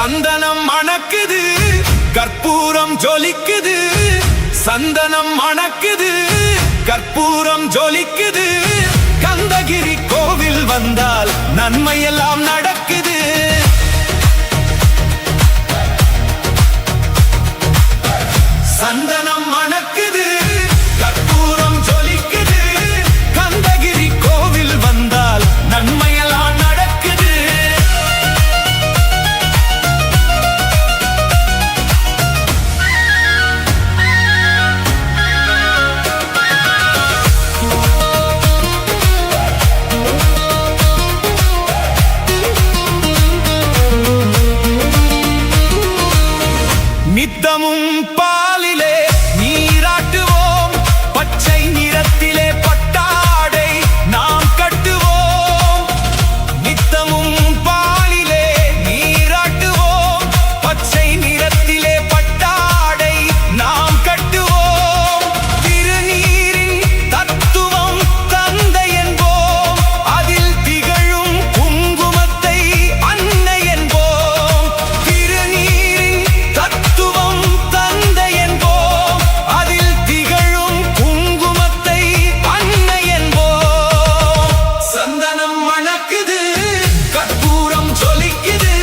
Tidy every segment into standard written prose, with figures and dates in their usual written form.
சந்தனம் மணக்குது, கற்பூரம் ஜொலிக்குது. சந்தனம் மணக்குது, கற்பூரம் ஜொலிக்குது. கந்தகிரி கோவில் வந்தால் நன்மையெல்லாம் நடக்குது. சந்தனம் மணக்குது, கற்பூரம் ஜொலிக்குது. கந்தகிரி கோவில் வந்தால் நன்மையெல்லாம் நடக்குது. நித்தமும் பாலிலே நீராட்டுவோம், பச்சை நிறத்திலே பட்டாடை நாம் கட்டுவோம். நித்தமும் பாலிலே நீராட்டுவோம், பச்சை நிறத்திலே பட்டாடை நாம் கட்டுவோம். திருநீரின் தத்துவம் தந்தை என்போம், அதில் திகழும் குங்குமத்தை அன்னை என்போம். திருநீரின் தத்துவம் தந்தை என்போம், அதில் திகழும் குங்குமத்தை அன்னை என்போம். சந்தனம் மணக்குது, கற்பூரம் ஜொலிக்குது.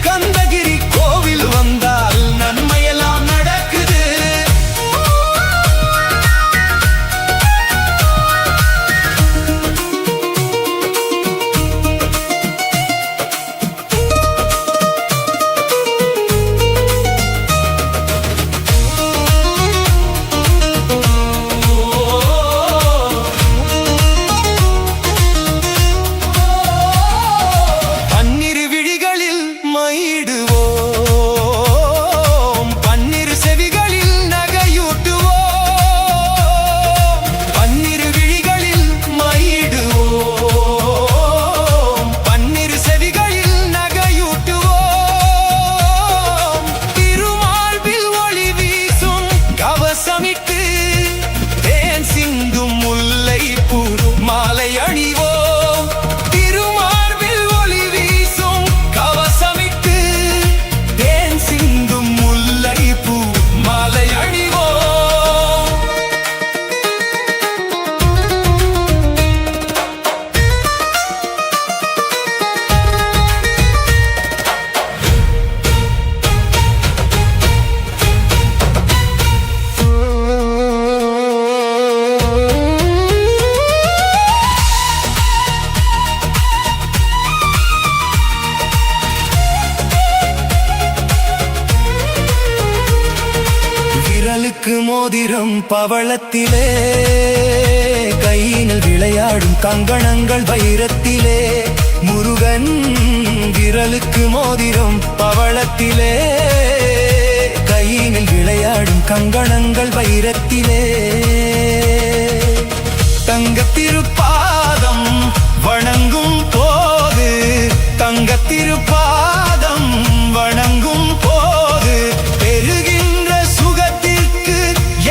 கந்தகிரி கோவில் வந்தால் நன்மையெல்லாம் நடக்குது. பன்னிரு விழிகளில் மயிடுவோம், பன்னிரு செவிகளில் நகையூட்டுவோம். பன்னிரு விழிகளில் மயிடுவோம், பன்னிரு செவிகளில் நகையூட்டுவோம். திருமார்பில் ஒளி வீசும் கவசமிட்டு தேன் சிந்தும் முல்லைப்பூ மாலை அணிவோம். திருமார்பில் ஒளி வீசும் கவசமிட்டு தேன் சிந்தும் முல்லைப்பூ மாலை அணிவோம். விரலுக்கு மோதிரம் பவளத்திலே, கையினில் விளையாடும் கங்கணங்கள் வைரத்திலே. முருகன் விரலுக்கு மோதிரம் பவளத்திலே, கையினில் விளையாடும் கங்கணங்கள் வைரத்திலே. தங்கத் திருப்பாதம் வணங்கும் போது, தங்கத் திருப்பாதம் வணங்கும் போது பெறுகின்ற சுகத்திற்கு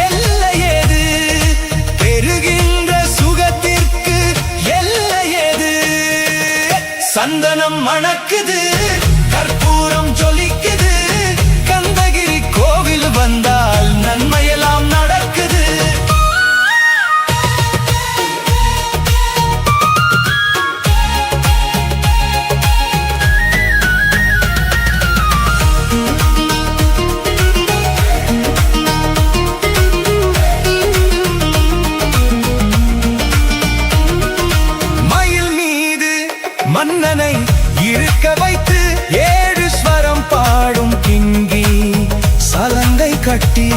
எல்லையேது, பெறுகின்ற சுகத்திற்கு எல்லையேது. சந்தனம் மணக்குது, கற்பூரம் ஜொலிக்குது. கந்தகிரி கோவில் வந்தால் நன்மையெல்லாம் நடக்குது. மயில் மீது மன்னனை இருக்க வைத்து 7 ஸ்வரம் பாடும் கிங்கி சலங்கை கட்டி